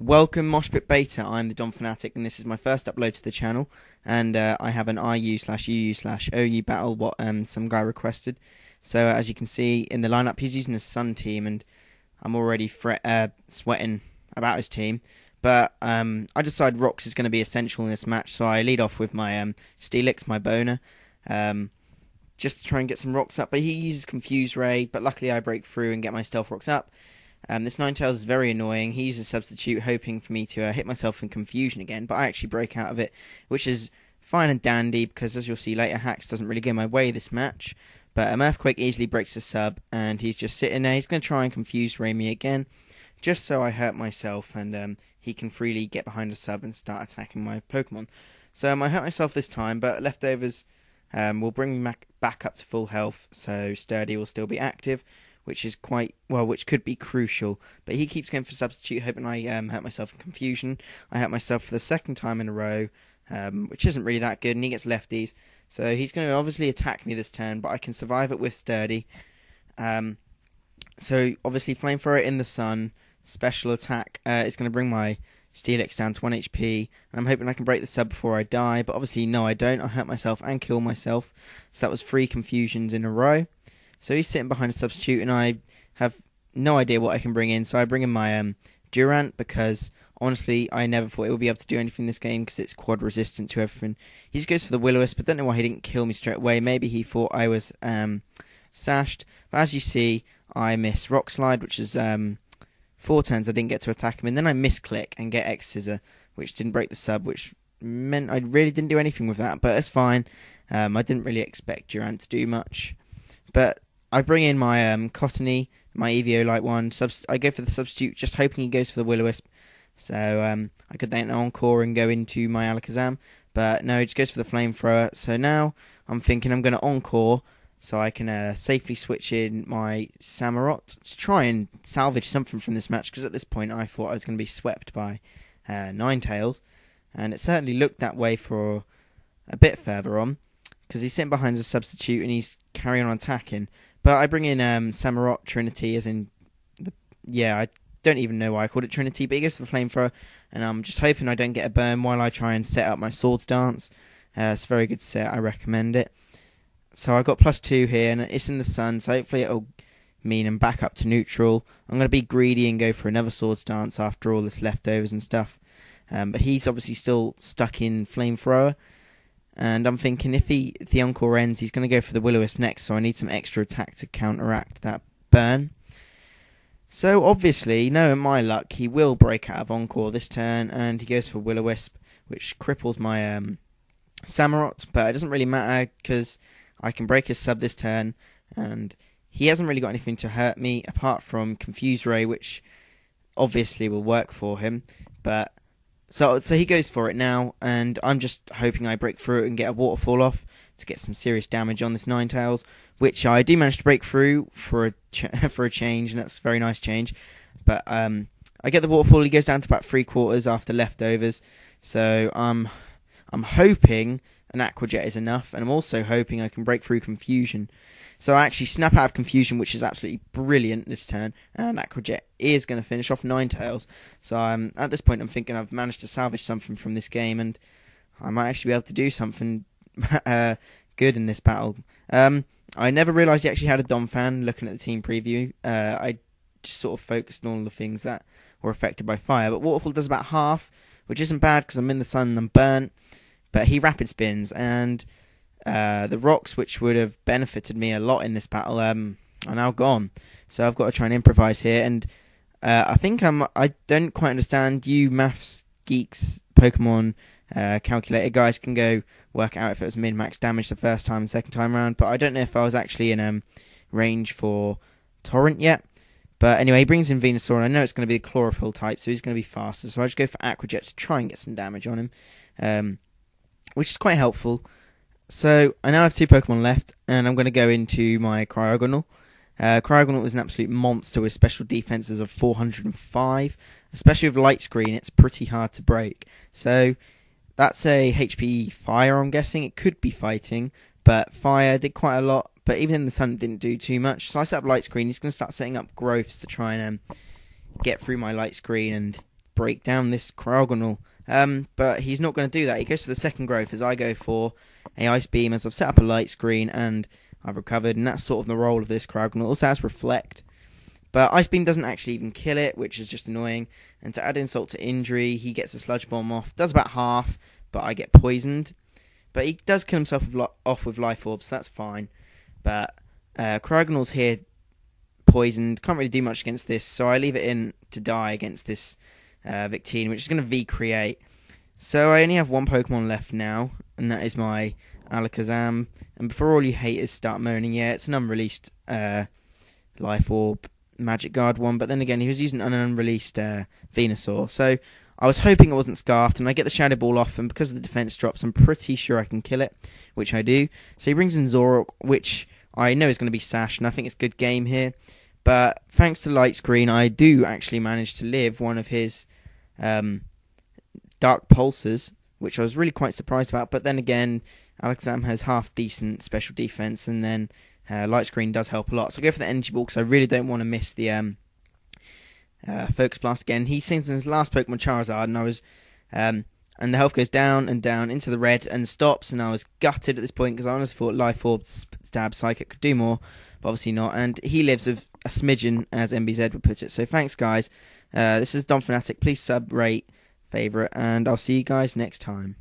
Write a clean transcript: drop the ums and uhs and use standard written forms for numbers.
Welcome Moshpit Beta, I'm the Don Fanatic and this is my first upload to the channel, and I have an IU/UU/OU battle what some guy requested. So as you can see in the lineup, he's using a Sun team and I'm already sweating about his team. But I decided Rocks is going to be essential in this match, so I lead off with my Steelix, my Boner, just to try and get some Rocks up. But he uses Confuse Ray, but luckily I break through and get my Stealth Rocks up. This Ninetales is very annoying. He uses Substitute, hoping for me to hit myself in Confusion again, but I actually break out of it, which is fine and dandy, because as you'll see later, Hacks doesn't really go my way this match. But Earthquake easily breaks the sub, and he's just sitting there. He's going to try and Confuse Ray me again, just so I hurt myself, and he can freely get behind a sub and start attacking my Pokemon. So I hurt myself this time, but Leftovers will bring me back up to full health, so Sturdy will still be active, which is which could be crucial. But he keeps going for Substitute, hoping I hurt myself in Confusion. I hurt myself for the second time in a row, which isn't really that good, and he gets lefties. So he's going to obviously attack me this turn, but I can survive it with Sturdy. So obviously Flamethrower in the Sun, special attack is going to bring my Steelix down to 1 HP, and I'm hoping I can break the sub before I die, but obviously no I don't. I hurt myself and kill myself, so that was 3 Confusions in a row. So he's sitting behind a Substitute, and I have no idea what I can bring in, so I bring in my Durant, because honestly I never thought it would be able to do anything in this game, because it's quad resistant to everything. He just goes for the Will-O-Wisp, but don't know why he didn't kill me straight away. Maybe he thought I was sashed, but as you see I miss Rock Slide, which is 4 turns I didn't get to attack him, and then I misclick and get X Scissor, which didn't break the sub, which meant I really didn't do anything with that, but it's fine. I didn't really expect Durant to do much. But I bring in my Cottony, my EVO Light one. I go for the Substitute, just hoping he goes for the Will-O-Wisp. So I could then Encore and go into my Alakazam. But no, he just goes for the Flamethrower. So now I'm thinking I'm going to Encore, so I can safely switch in my Samurott to try and salvage something from this match, because at this point I thought I was going to be swept by Ninetales. And it certainly looked that way for a bit further on, because he's sitting behind a Substitute and he's carrying on attacking. But I bring in Samurott Trinity, as in I don't even know why I called it Trinity, but he goes for the Flamethrower, and I'm just hoping I don't get a burn while I try and set up my Swords Dance. It's a very good set, I recommend it. So I got +2 here, and it's in the Sun, so hopefully it'll mean I'm back up to neutral. I'm going to be greedy and go for another Swords Dance after all this Leftovers and stuff. But he's obviously still stuck in Flamethrower. And I'm thinking if the Encore ends, he's going to go for the Will-O-Wisp next, so I need some extra attack to counteract that burn. So obviously, knowing my luck, he will break out of Encore this turn, and he goes for Will-O-Wisp, which cripples my Samurott, but it doesn't really matter, because I can break his sub this turn, and he hasn't really got anything to hurt me, apart from Confuse Ray, which obviously will work for him, but... So he goes for it now, and I'm just hoping I break through it and get a Waterfall off to get some serious damage on this Ninetales, which I do manage to break through for a change, and that's a very nice change. But I get the Waterfall. He goes down to about 3/4 after Leftovers, so I'm hoping an Aqua Jet is enough, and I'm also hoping I can break through Confusion. So I actually snap out of Confusion, which is absolutely brilliant this turn, and Aqua Jet is going to finish off Ninetales. So at this point I'm thinking I've managed to salvage something from this game, and I might actually be able to do something good in this battle. I never realised he actually had a Dom fan looking at the team preview. I just sort of focused on all the things that were affected by fire, but Waterfall does about half, which isn't bad because I'm in the sun and I'm burnt. But he rapid spins, and the rocks, which would have benefited me a lot in this battle, are now gone. So I've got to try and improvise here, and I think I don't quite understand. You maths geeks, Pokemon calculator guys can go work out if it was min-max damage the first time and second time around, but I don't know if I was actually in range for Torrent yet. But anyway, he brings in Venusaur, and I know it's going to be the Chlorophyll type, so he's going to be faster. So I just go for Aqua Jet to try and get some damage on him, which is quite helpful. So I now have 2 Pokemon left, and I'm going to go into my Cryogonal. Cryogonal is an absolute monster with special defenses of 405. Especially with Light Screen, it's pretty hard to break. So that's a HP Fire, I'm guessing. It could be Fighting, but Fire did quite a lot. But even in the sun, it didn't do too much. So I set up Light Screen. He's going to start setting up growths to try and get through my Light Screen and break down this Cryogonal. But he's not going to do that. He goes for the second growth as I go for a Ice Beam, as I've set up a light screen and I've recovered, and that's sort of the role of this Cryogonal. It also has Reflect, but Ice Beam doesn't actually even kill it, which is just annoying. And to add insult to injury, he gets a Sludge Bomb off. Does about half, but I get poisoned. But he does kill himself off with Life Orb, so that's fine. But Cryogonal's here poisoned. Can't really do much against this, so I leave it in to die against this Victini, which is going to V-create. So I only have one Pokemon left now, and that is my Alakazam. And before all you haters start moaning, yeah, it's an unreleased Life Orb Magic Guard one, but then again, he was using an unreleased Venusaur. So I was hoping it wasn't Scarfed, and I get the Shadow Ball off, and because of the defense drops, I'm pretty sure I can kill it, which I do. So he brings in Zoroark, which I know is going to be Sash, and I think it's a good game here. But thanks to Light Screen, I do actually manage to live one of his Dark Pulses, which I was really quite surprised about. But then again, Alakazam has half decent special defense, and then Light Screen does help a lot. So I go for the Energy Ball because I really don't want to miss the Focus Blast again. He sings in his last Pokemon Charizard, and I was and the health goes down and down into the red and stops, and I was gutted at this point because I honestly thought Life Orb, Stab, Psychic could do more, but obviously not. And he lives with a smidgen, as MBZ would put it. So thanks, guys. This is Dom Fanatic. Please sub, rate, favourite, and I'll see you guys next time.